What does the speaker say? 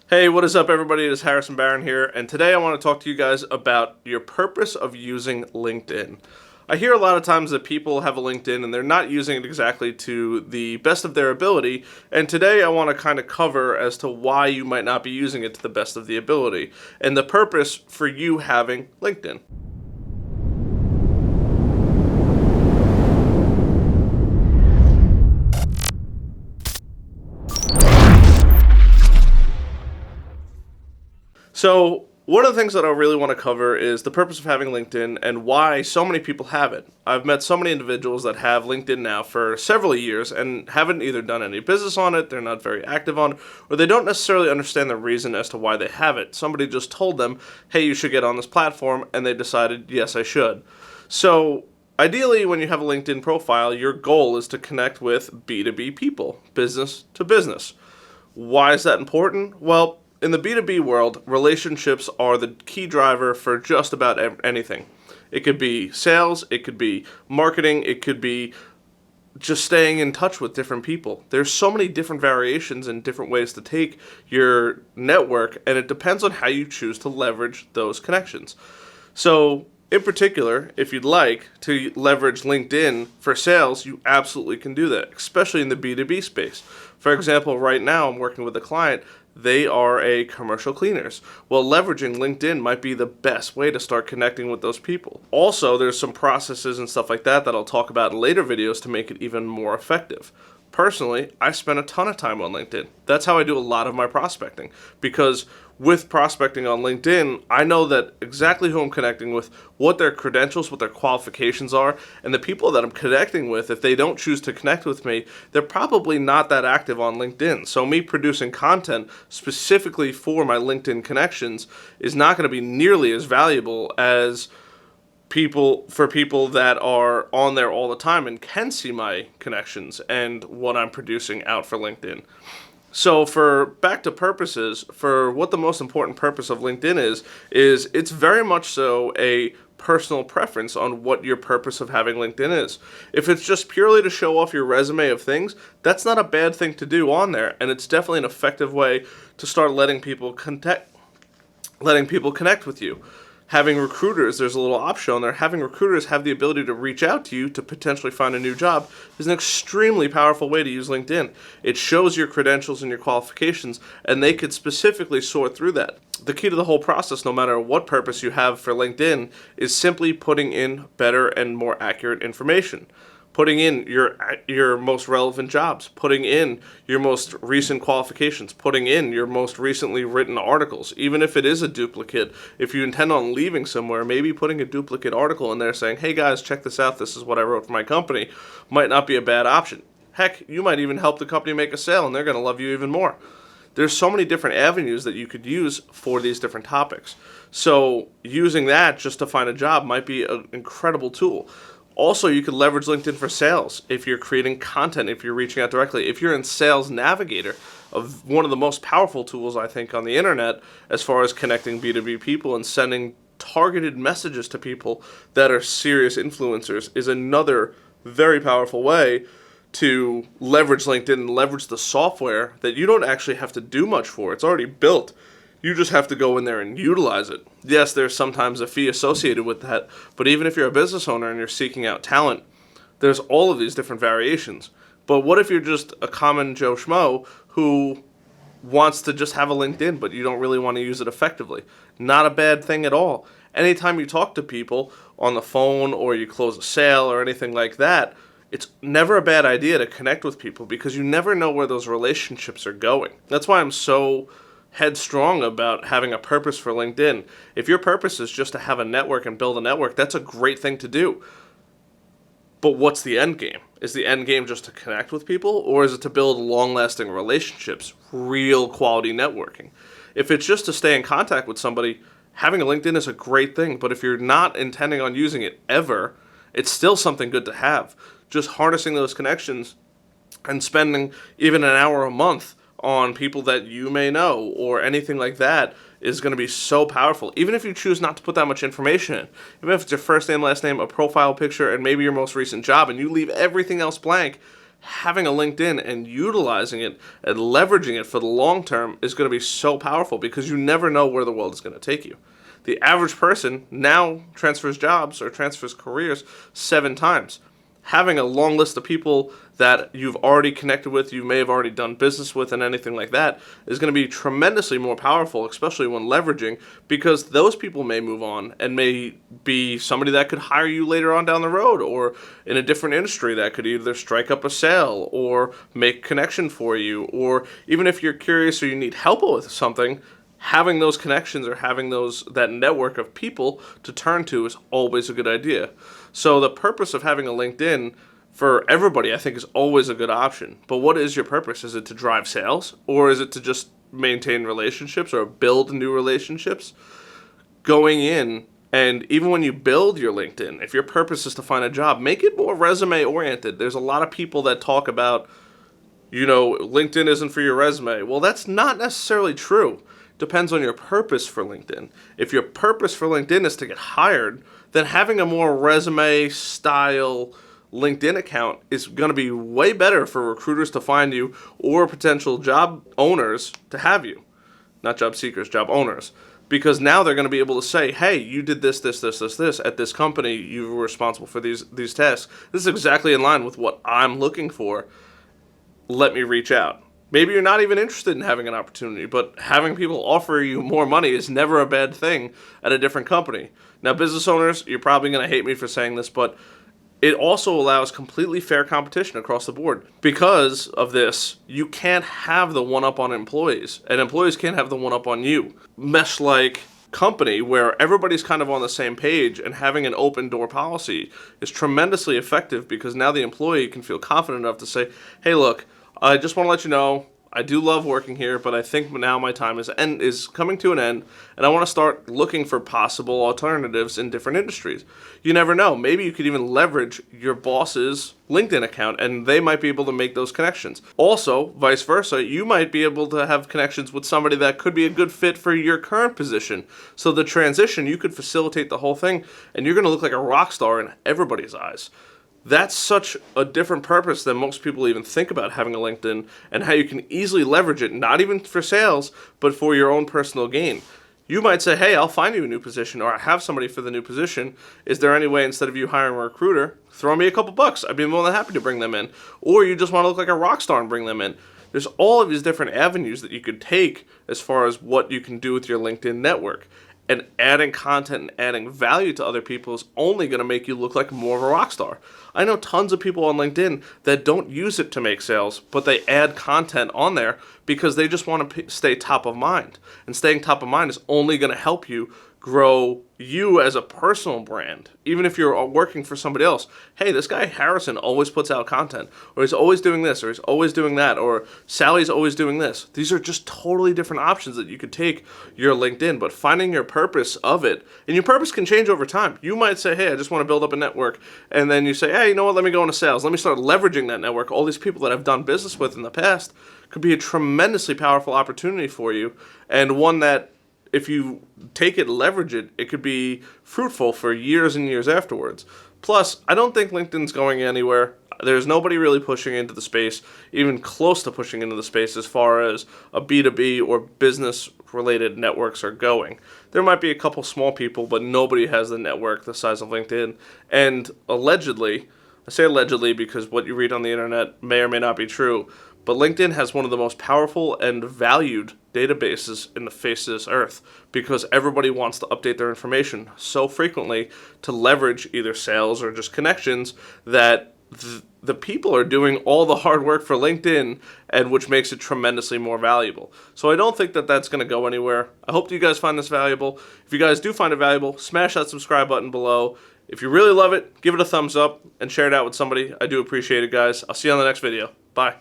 Hey, what is up, everybody? It is Harrison Barron here, and today I want to talk to you guys about your purpose of using LinkedIn. I hear a lot of times that people have a LinkedIn and they're not using it exactly to the best of their ability, and today I want to kind of cover as to why you might not be using it to the best of the ability and the purpose for you having LinkedIn. So, one of the things that I really want to cover is the purpose of having LinkedIn and why so many people have it. I've met so many individuals that have LinkedIn now for several years and haven't either done any business on it, they're not very active on it, or they don't necessarily understand the reason as to why they have it. Somebody just told them, hey, you should get on this platform, and they decided, yes, I should. So, ideally, when you have a LinkedIn profile, your goal is to connect with B2B people, business to business. Why is that important? Well, in the B2B world, relationships are the key driver for just about anything. It could be sales, it could be marketing, it could be just staying in touch with different people. There's so many different variations and different ways to take your network, and it depends on how you choose to leverage those connections. So, in particular, if you'd like to leverage LinkedIn for sales, you absolutely can do that, especially in the B2B space. For example, right now I'm working with a client. They are a commercial cleaners. Well, leveraging LinkedIn might be the best way to start connecting with those people. Also, there's some processes and stuff like that I'll talk about in later videos to make it even more effective. Personally, I spend a ton of time on LinkedIn. That's how I do a lot of my prospecting, because with prospecting on LinkedIn, I know that exactly who I'm connecting with, what their credentials, what their qualifications are, and the people that I'm connecting with, if they don't choose to connect with me, they're probably not that active on LinkedIn. So me producing content specifically for my LinkedIn connections is not going to be nearly as valuable as people that are on there all the time and can see my connections and what I'm producing out for LinkedIn. So for back to purposes, for what the most important purpose of LinkedIn is it's very much so a personal preference on what your purpose of having LinkedIn is. If it's just purely to show off your resume of things, that's not a bad thing to do on there, and it's definitely an effective way to start letting people connect with you. Having recruiters, there's a little option on there. Having recruiters have the ability to reach out to you to potentially find a new job is an extremely powerful way to use LinkedIn. It shows your credentials and your qualifications, and they could specifically sort through that. The key to the whole process, no matter what purpose you have for LinkedIn, is simply putting in better and more accurate information. Putting in your most relevant jobs, putting in your most recent qualifications, putting in your most recently written articles, even if it is a duplicate. If you intend on leaving somewhere, maybe putting a duplicate article in there saying, hey guys, check this out, this is what I wrote for my company, might not be a bad option. Heck, you might even help the company make a sale and they're going to love you even more. There's so many different avenues that you could use for these different topics. So using that just to find a job might be an incredible tool. Also, you could leverage LinkedIn for sales if you're creating content, if you're reaching out directly. If you're in Sales Navigator, of one of the most powerful tools, I think, on the internet as far as connecting B2B people and sending targeted messages to people that are serious influencers, is another very powerful way to leverage LinkedIn and leverage the software that you don't actually have to do much for. It's already built. You just have to go in there and utilize it. Yes, there's sometimes a fee associated with that, but even if you're a business owner and you're seeking out talent, there's all of these different variations. But what if you're just a common Joe Schmo who wants to just have a LinkedIn, but you don't really want to use it effectively? Not a bad thing at all. Anytime you talk to people on the phone or you close a sale or anything like that, it's never a bad idea to connect with people because you never know where those relationships are going. That's why I'm so headstrong about having a purpose for LinkedIn. If your purpose is just to have a network and build a network, that's a great thing to do. But what's the end game? Is the end game just to connect with people, or is it to build long-lasting relationships, real quality networking? If it's just to stay in contact with somebody, having a LinkedIn is a great thing, but if you're not intending on using it ever, it's still something good to have. Just harnessing those connections and spending even an hour a month on people that you may know or anything like that is going to be so powerful. Even if you choose not to put that much information in, even if it's your first name, last name, a profile picture, and maybe your most recent job, and you leave everything else blank, having a LinkedIn and utilizing it and leveraging it for the long term is going to be so powerful, because you never know where the world is going to take you. The average person now transfers jobs or transfers careers 7 times. Having a long list of people that you've already connected with, you may have already done business with, and anything like that is going to be tremendously more powerful, especially when leveraging, because those people may move on and may be somebody that could hire you later on down the road, or in a different industry that could either strike up a sale or make connection for you, or even if you're curious or you need help with something, having those connections or having that network of people to turn to is always a good idea. So the purpose of having a LinkedIn for everybody, I think, is always a good option. But what is your purpose? Is it to drive sales, or is it to just maintain relationships or build new relationships? Going in, and even when you build your LinkedIn, if your purpose is to find a job, make it more resume oriented. There's a lot of people that talk about, LinkedIn isn't for your resume. Well, that's not necessarily true. Depends on your purpose for LinkedIn. If your purpose for LinkedIn is to get hired, then having a more resume style LinkedIn account is going to be way better for recruiters to find you, or potential job owners to have you. Not job seekers, job owners. Because now they're going to be able to say, hey, you did this at this company. You were responsible for these tasks. This is exactly in line with what I'm looking for. Let me reach out. Maybe you're not even interested in having an opportunity, but having people offer you more money is never a bad thing at a different company. Now, business owners, you're probably going to hate me for saying this, but it also allows completely fair competition across the board. Because of this, you can't have the one-up on employees, and employees can't have the one-up on you. Mesh-like company where everybody's kind of on the same page, and having an open door policy is tremendously effective, because now the employee can feel confident enough to say, hey, look, I just want to let you know, I do love working here, but I think now my time is coming to an end, and I want to start looking for possible alternatives in different industries. You never know. Maybe you could even leverage your boss's LinkedIn account, and they might be able to make those connections. Also, vice versa, you might be able to have connections with somebody that could be a good fit for your current position. So the transition, you could facilitate the whole thing, and you're going to look like a rock star in everybody's eyes. That's such a different purpose than most people even think about having a LinkedIn, and how you can easily leverage it, not even for sales, but for your own personal gain. You might say, hey, I'll find you a new position, or I have somebody for the new position. Is there any way, instead of you hiring a recruiter, throw me a couple bucks? I'd be more than happy to bring them in. Or you just want to look like a rock star and bring them in. There's all of these different avenues that you could take as far as what you can do with your LinkedIn network. And adding content and adding value to other people is only going to make you look like more of a rock star. I know tons of people on LinkedIn that don't use it to make sales, but they add content on there because they just want to stay top of mind. And staying top of mind is only going to help you grow you as a personal brand. Even if you're working for somebody else, hey, this guy Harrison always puts out content, or he's always doing this, or he's always doing that, or Sally's always doing this. These are just totally different options that you could take your LinkedIn, but finding your purpose of it, and your purpose can change over time. You might say, hey, I just want to build up a network, and then you say, hey, you know what, let me go into sales. Let me start leveraging that network. All these people that I've done business with in the past could be a tremendously powerful opportunity for you, and one that if you take it, leverage it, it could be fruitful for years and years afterwards. Plus, I don't think LinkedIn's going anywhere. There's nobody really pushing into the space, even close to pushing into the space as far as a B2B or business-related networks are going. There might be a couple small people, but nobody has the network the size of LinkedIn. And allegedly, I say allegedly because what you read on the internet may or may not be true, but LinkedIn has one of the most powerful and valued databases in the face of this earth, because everybody wants to update their information so frequently to leverage either sales or just connections that the people are doing all the hard work for LinkedIn, and which makes it tremendously more valuable. So I don't think that that's going to go anywhere. I hope you guys find this valuable. If you guys do find it valuable, smash that subscribe button below. If you really love it, give it a thumbs up and share it out with somebody. I do appreciate it, guys. I'll see you on the next video. Bye.